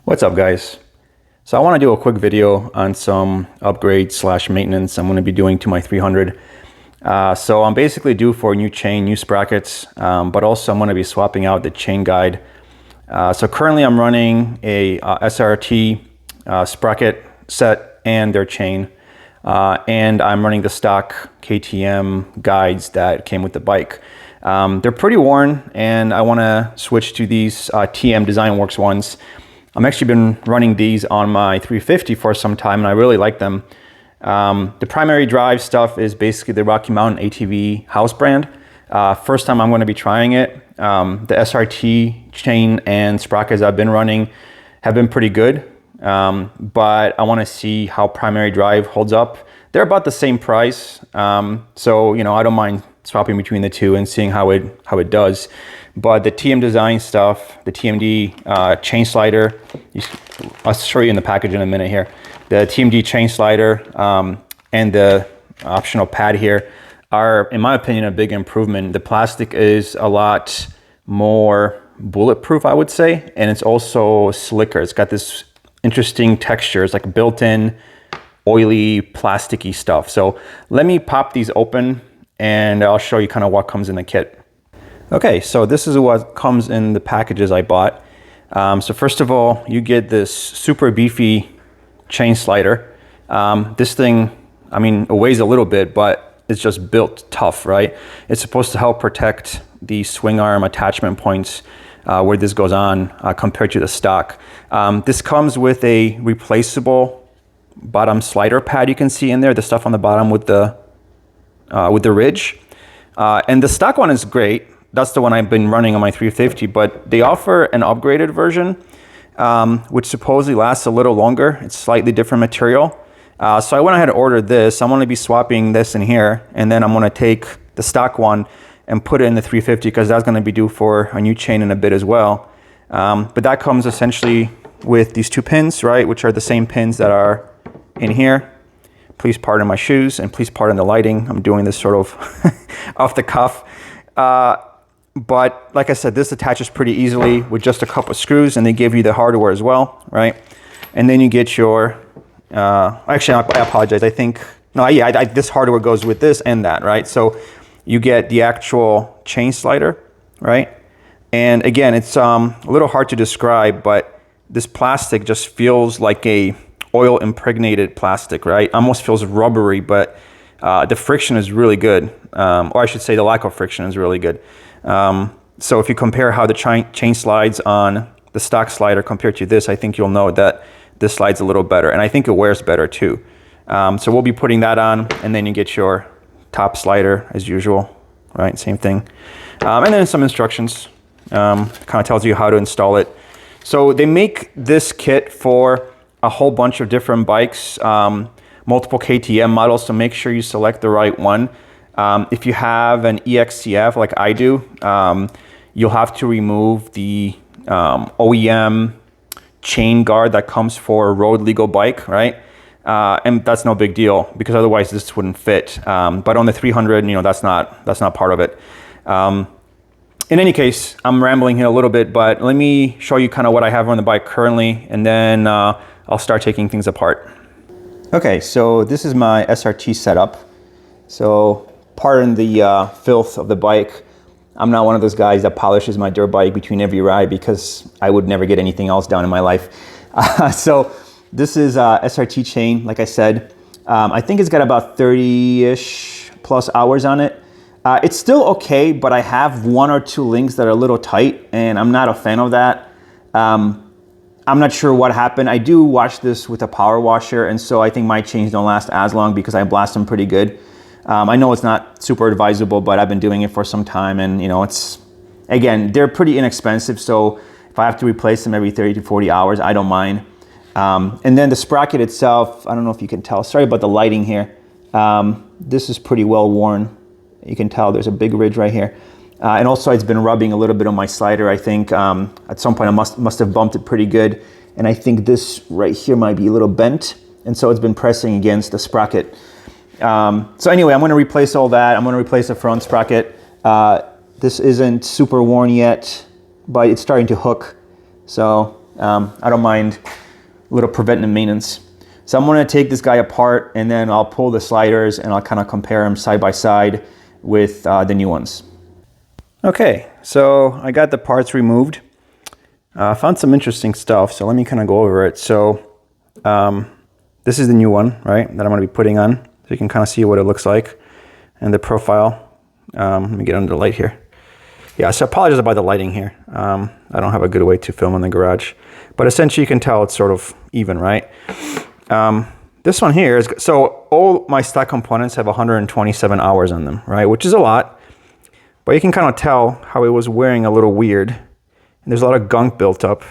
What's up, guys? So I want to do a quick video on some upgrades slash maintenance I'm going to be doing to my 300. So I'm basically due for a new chain, new sprockets, but also I'm going to be swapping out the chain guide. So currently I'm running a SRT sprocket set and their chain, and I'm running the stock KTM guides that came with the bike. They're pretty worn, and I want to switch to these TM Design Works ones. I've actually been running these on my 350 for some time, and I really like them. The primary drive stuff is basically the Rocky Mountain ATV house brand. First time I'm going to be trying it. The SRT chain and sprockets I've been running have been pretty good, but I want to see how primary drive holds up. They're about the same price, so I don't mind swapping between the two and seeing how it does. But the TM Design stuff, the TMD chain slider, I'll show you in the package in a minute here. The TMD chain slider and the optional pad here are, in my opinion, a big improvement. The plastic is a lot more bulletproof, I would say, and it's also slicker. It's got this interesting texture. It's like built-in, oily, plasticky stuff. So let me pop these open and I'll show you kind of what comes in the kit. Okay, so this is what comes in the packages I bought. So first of all, you get this super beefy chain slider. This thing, it weighs a little bit, but it's just built tough, right? It's supposed to help protect the swing arm attachment points where this goes on compared to the stock. This comes with a replaceable bottom slider pad. You can see in there the stuff on the bottom with the ridge. And the stock one is great. That's the one I've been running on my 350, but they offer an upgraded version, which supposedly lasts a little longer. It's slightly different material. So I went ahead and ordered this. I'm going to be swapping this in here, and then I'm going to take the stock one and put it in the 350 because that's going to be due for a new chain in a bit as well. But that comes essentially with these two pins, right, which are the same pins that are in here. Please pardon my shoes and please pardon the lighting. I'm doing this sort of off the cuff. But like I said, this attaches pretty easily with just a couple of screws, and they give you the hardware as well, right? And then you get your, actually, I apologize. I think, no, yeah, this hardware goes with this and that, right? So you get the actual chain slider, right? And again, it's a little hard to describe, but this plastic just feels like a oil impregnated plastic, right? Almost feels rubbery, but the friction is really good. Or I should say the lack of friction is really good. So if you compare how the chain slides on the stock slider compared to this, I think you'll know that this slides a little better, and I think it wears better too. So we'll be putting that on, and then you get your top slider as usual, right? Same thing. And then some instructions, kind of tells you how to install it. So they make this kit for a whole bunch of different bikes, multiple KTM models, so make sure you select the right one. If you have an EXCF like I do, you'll have to remove the OEM chain guard that comes for a road legal bike, right? And that's no big deal because otherwise this wouldn't fit. But on the 300, that's not part of it. In any case, I'm rambling here a little bit, but let me show you kind of what I have on the bike currently, and then I'll start taking things apart. Okay, so this is my SRT setup. So pardon the filth of the bike. I'm not one of those guys that polishes my dirt bike between every ride because I would never get anything else done in my life. So this is SRT chain, like I said. I think it's got about 30-ish plus hours on it. It's still okay, but I have one or two links that are a little tight, and I'm not a fan of that. I'm not sure what happened. I do wash this with a power washer, and so I think my chains don't last as long because I blast them pretty good. I know it's not super advisable, but I've been doing it for some time, and it's, again, they're pretty inexpensive, so if I have to replace them every 30 to 40 hours, I don't mind. And then the sprocket itself, I don't know if you can tell, sorry about the lighting here. This is pretty well worn. You can tell there's a big ridge right here. And also it's been rubbing a little bit on my slider, I think. At some point I must have bumped it pretty good. And I think this right here might be a little bent. And so it's been pressing against the sprocket. So anyway, I'm gonna replace all that. I'm gonna replace the front sprocket. This isn't super worn yet, but it's starting to hook. So I don't mind a little preventive maintenance. So I'm going to take this guy apart, and then I'll pull the sliders and I'll kind of compare them side by side with the new ones. Okay, so I got the parts removed. I found some interesting stuff, so let me kind of go over it. So this is the new one, right, that I'm going to be putting on. So you can kind of see what it looks like and the profile. Let me get under the light here. Yeah, so I apologize about the lighting here. I don't have a good way to film in the garage. But essentially you can tell it's sort of even, right? This one here is, so all my stock components have 127 hours on them, right? Which is a lot. But you can kind of tell how it was wearing a little weird. And there's a lot of gunk built up.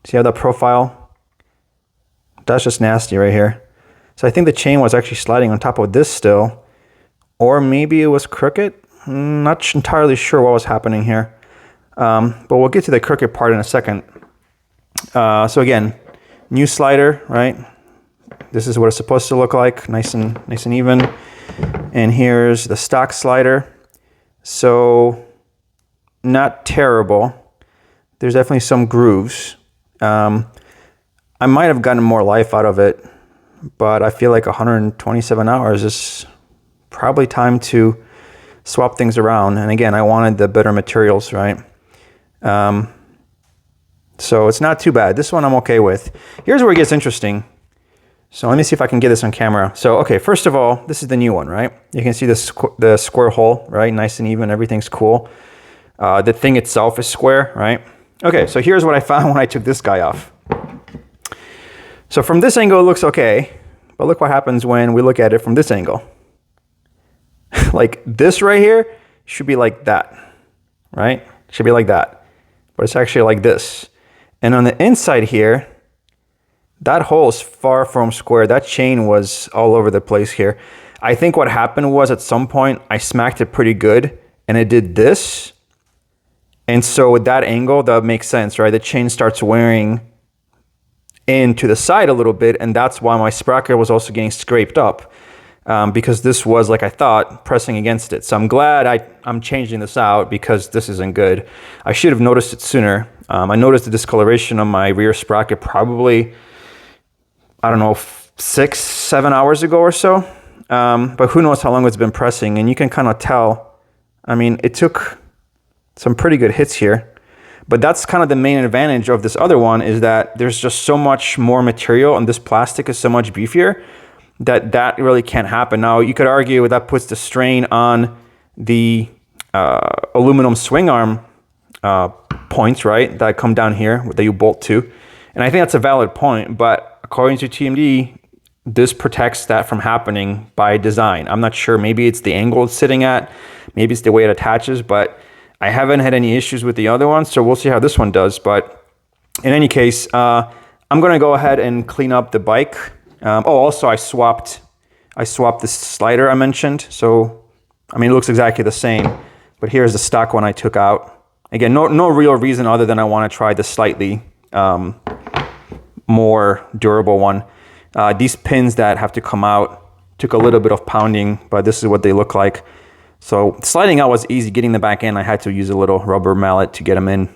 See how that profile? That's just nasty right here. So I think the chain was actually sliding on top of this still. Or maybe it was crooked. Not entirely sure what was happening here. But we'll get to the crooked part in a second. So again, new slider, right? This is what it's supposed to look like, nice and even. And here's the stock slider. So not terrible. There's definitely some grooves. I might have gotten more life out of it, but I feel like 127 hours is probably time to swap things around. And again, I wanted the better materials, right? So it's not too bad. This one I'm okay with. Here's where it gets interesting. So let me see if I can get this on camera. So, okay, first of all, this is the new one, right? You can see the square hole, right? Nice and even, everything's cool. The thing itself is square, right? Okay, so here's what I found when I took this guy off. So from this angle, it looks okay, but look what happens when we look at it from this angle. Like this right here should be like that, right? Should be like that, but it's actually like this. And on the inside here, that hole is far from square. That chain was all over the place here. I think what happened was at some point I smacked it pretty good and it did this. And so with that angle, that makes sense, right? The chain starts wearing into the side a little bit, and that's why my sprocket was also getting scraped up because this was, like I thought, pressing against it. So I'm glad I'm changing this out because this isn't good. I should have noticed it sooner. I noticed the discoloration on my rear sprocket probably, I don't know, 6-7 hours ago or so. But who knows how long it's been pressing, and you can kind of tell. I mean, it took some pretty good hits here. But that's kind of the main advantage of this other one, is that there's just so much more material and this plastic is so much beefier that really can't happen. Now, you could argue that puts the strain on the aluminum swing arm points, right, that come down here that you bolt to. And I think that's a valid point, but according to TMD, this protects that from happening by design. I'm not sure, maybe it's the angle it's sitting at, maybe it's the way it attaches, but I haven't had any issues with the other one, so we'll see how this one does. But in any case, I'm gonna go ahead and clean up the bike. Also I swapped the slider I mentioned. So, I mean, it looks exactly the same, but here's the stock one I took out. Again, no real reason other than I wanna try the slightly more durable one. These pins that have to come out took a little bit of pounding, but this is what they look like. So sliding out was easy. Getting the back in, I had to use a little rubber mallet to get them in.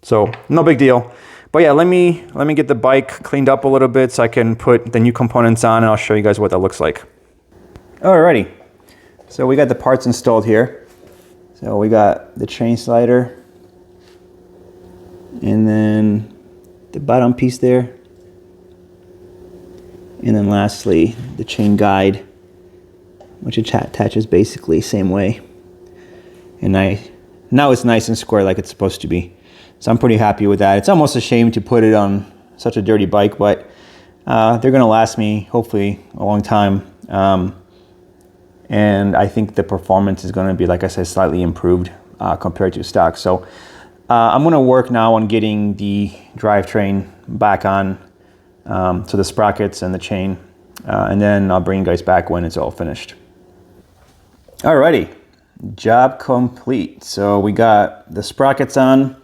So no big deal. But yeah, let me get the bike cleaned up a little bit so I can put the new components on, and I'll show you guys what that looks like. Alrighty, so we got the parts installed here. So we got the chain slider, and then the bottom piece there, and then lastly the chain guide, which attaches basically same way. And now it's nice and square like it's supposed to be. So I'm pretty happy with that. It's almost a shame to put it on such a dirty bike, but they're gonna last me hopefully a long time. And I think the performance is gonna be, like I said, slightly improved compared to stock. So I'm gonna work now on getting the drivetrain back on, so the sprockets and the chain, and then I'll bring you guys back when it's all finished. Alrighty, job complete. So we got the sprockets on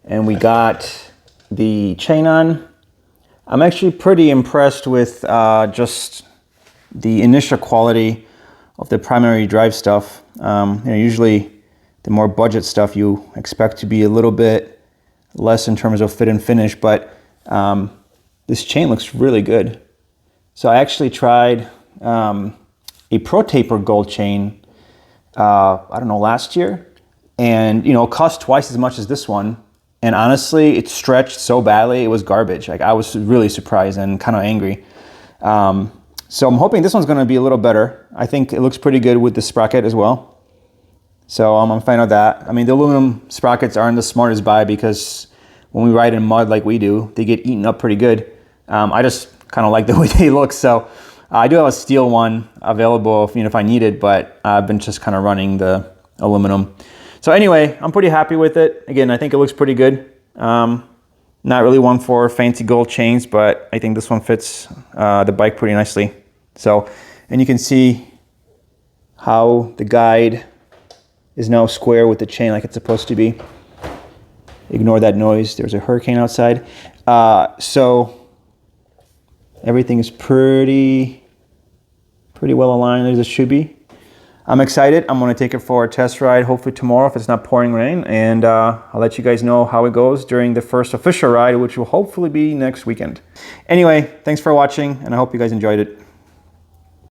and we got the chain on. I'm actually pretty impressed with just the initial quality of the primary drive stuff. Usually the more budget stuff you expect to be a little bit less in terms of fit and finish, but this chain looks really good. So I actually tried a Pro Taper gold chain, I don't know, last year, and you know, it cost twice as much as this one. And honestly, it stretched so badly, it was garbage. Like, I was really surprised and kind of angry. So I'm hoping this one's gonna be a little better. I think it looks pretty good with the sprocket as well. So I'm a fan of that. I mean, the aluminum sprockets aren't the smartest buy because when we ride in mud like we do, they get eaten up pretty good. I just kind of like the way they look. So I do have a steel one available if, you know, if I need it, but I've been just kind of running the aluminum. So anyway, I'm pretty happy with it. Again, I think it looks pretty good. Not really one for fancy gold chains, but I think this one fits the bike pretty nicely. So, and you can see how the guide is now square with the chain like it's supposed to be. Ignore that noise. There's a hurricane outside. So everything is pretty well aligned as it should be. I'm excited. I'm going to take it for a test ride, hopefully tomorrow if it's not pouring rain, and I'll let you guys know how it goes during the first official ride, which will hopefully be next weekend. Anyway, thanks for watching, and I hope you guys enjoyed it.